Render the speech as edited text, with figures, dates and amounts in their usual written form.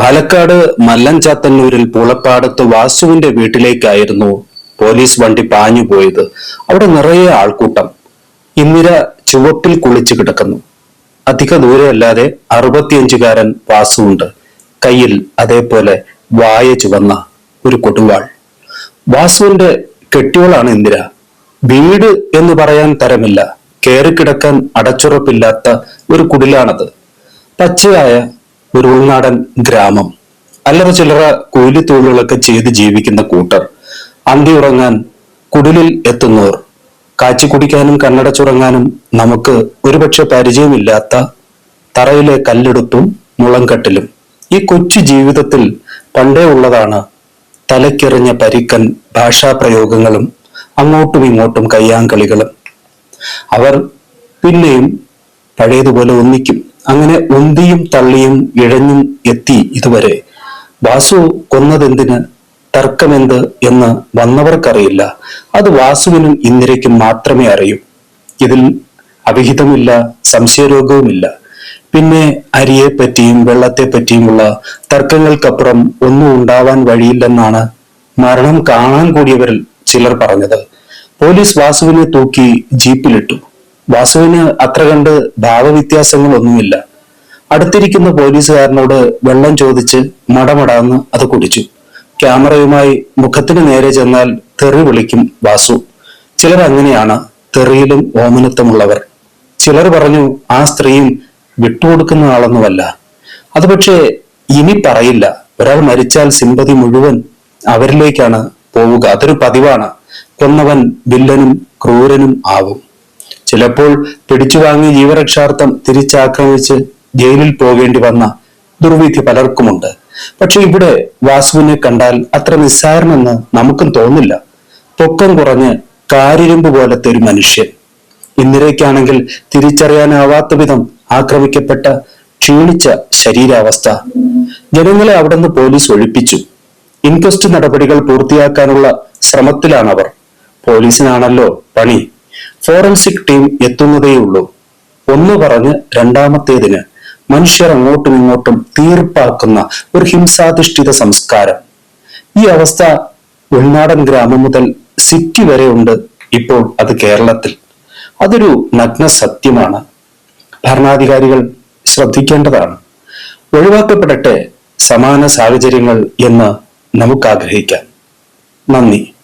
Palakkad മല്ലൻചാത്തന്നൂരിൽ പൂളപ്പാടത്ത് വാസുവിന്റെ വീട്ടിലേക്കായിരുന്നു police വണ്ടി പാഞ്ഞുപോയത്. അവിടെ നിറയെ ആൾക്കൂട്ടം. ഇന്ദിര ചുവപ്പിൽ കുളിച്ചു കിടക്കുന്നു. അധിക ദൂരെയല്ലാതെ 65കാരൻ വാസുവുണ്ട്. കയ്യിൽ അതേപോലെ വായ ചുവന്ന ഒരു കൊടുവാൾ. വാസുവിന്റെ കെട്ടിയോളാണ് ഇന്ദിര. വീട് എന്ന് പറയാൻ തരമില്ല. കേറിക്കിടക്കാൻ അടച്ചുറപ്പില്ലാത്ത ഒരു കുടിലാണത്. പച്ചയായ ഒരു ഉൾനാടൻ ഗ്രാമം. അല്ലറ ചില്ലറ കൂലിത്തൊഴിലുകളൊക്കെ ചെയ്ത് ജീവിക്കുന്ന കൂട്ടർ. അന്തി ഉറങ്ങാൻ കുടിലിൽ എത്തുന്നവർ. കാച്ചി കുടിക്കാനും കണ്ണടച്ചുറങ്ങാനും നമുക്ക് ഒരുപക്ഷെ പരിചയമില്ലാത്ത തറയിലെ കല്ലെടുപ്പും മുളങ്കട്ടിലും. ഈ കൊച്ചു ജീവിതത്തിൽ പണ്ടേ ഉള്ളതാണ് തലക്കെറിഞ്ഞ പരിക്കൻ ഭാഷാപ്രയോഗങ്ങളും അങ്ങോട്ടും ഇങ്ങോട്ടും കയ്യാങ്കളികളും. അവർ പിന്നെയും പഴയതുപോലെ ഒന്നിക്കും. അങ്ങനെ ഉന്തിയും തള്ളിയും ഇഴഞ്ഞും എത്തി ഇതുവരെ. വാസു കൊന്നതെന്തിന്, തർക്കമെന്ത് എന്ന് വന്നവർക്കറിയില്ല. അത് വാസുവിനും ഇന്ദിരയ്ക്കും മാത്രമേ അറിയൂ. ഇതിൽ അവിഹിതമില്ല, സംശയരോഗവുമില്ല. പിന്നെ അരിയെപ്പറ്റിയും വെള്ളത്തെപ്പറ്റിയുമുള്ള തർക്കങ്ങൾക്കപ്പുറം ഒന്നും ഉണ്ടാവാൻ വഴിയില്ലെന്നാണ് മരണം കാണാൻ കൂടിയവരിൽ ചിലർ പറഞ്ഞത്. പോലീസ് വാസുവിനെ തൂക്കി ജീപ്പിലിട്ടു. വാസുവിന് അത്ര കണ്ട് ഭാവവ്യത്യാസങ്ങളൊന്നുമില്ല. അടുത്തിരിക്കുന്ന പോലീസുകാരനോട് വെള്ളം ചോദിച്ച് മടമടാന്ന് അത് കുടിച്ചു. ക്യാമറയുമായി മുഖത്തിന് നേരെ ചെന്നാൽ തെറി വിളിക്കും വാസു. ചിലർ അങ്ങനെയാണ്, തെറിയിലും ഓമനത്വമുള്ളവർ. ചിലർ പറഞ്ഞു ആ സ്ത്രീയും വിട്ടുകൊടുക്കുന്ന ആളൊന്നുമല്ല. അത് പക്ഷേ ഇനി പറയില്ല. ഒരാൾ മരിച്ചാൽ സിമ്പതി മുഴുവൻ അവരിലേക്കാണ് പോവുക. അതൊരു പതിവാണ്. കൊന്നവൻ വില്ലനും ക്രൂരനും ആവും. ചിലപ്പോൾ പിടിച്ചുവാങ്ങി ജീവരക്ഷാർത്ഥം തിരിച്ചാക്രമിച്ച് ജയിലിൽ പോകേണ്ടി വന്ന ദുർവിധി പലർക്കുമുണ്ട്. പക്ഷെ ഇവിടെ വാസുവിനെ കണ്ടാൽ അത്ര നിസ്സാരമെന്ന് നമുക്കും തോന്നില്ല. പൊക്കം കുറഞ്ഞ് കാരിരുമ്പ് പോലത്തെ ഒരു മനുഷ്യൻ. ഇന്ദിരയ്ക്കാണെങ്കിൽ തിരിച്ചറിയാനാവാത്ത വിധം ആക്രമിക്കപ്പെട്ട ക്ഷീണിച്ച ശരീരാവസ്ഥ. ജനങ്ങളെ അവിടുന്ന് പോലീസ് ഒഴിപ്പിച്ചു. ഇൻക്വസ്റ്റ് നടപടികൾ പൂർത്തിയാക്കാനുള്ള ശ്രമത്തിലാണവർ. പോലീസിനാണല്ലോ പണി. ഫോറൻസിക് ടീം എത്തുന്നതേയുള്ളൂ. ഒന്ന് പറഞ്ഞ് രണ്ടാമത്തേതിന് മനുഷ്യർ അങ്ങോട്ടും ഇങ്ങോട്ടും തീർപ്പാക്കുന്ന ഒരു ഹിംസാധിഷ്ഠിത സംസ്കാരം. ഈ അവസ്ഥ ഉൾനാടൻ ഗ്രാമം മുതൽ സിറ്റി വരെ ഉണ്ട്. ഇപ്പോൾ അത് കേരളത്തിൽ. അതൊരു നഗ്ന സത്യമാണ്. ഭരണാധികാരികൾ ശ്രദ്ധിക്കേണ്ടതാണ്. ഒഴിവാക്കപ്പെടട്ടെ സമാന സാഹചര്യങ്ങൾ എന്ന് നമുക്ക് ആഗ്രഹിക്കാം. നന്ദി.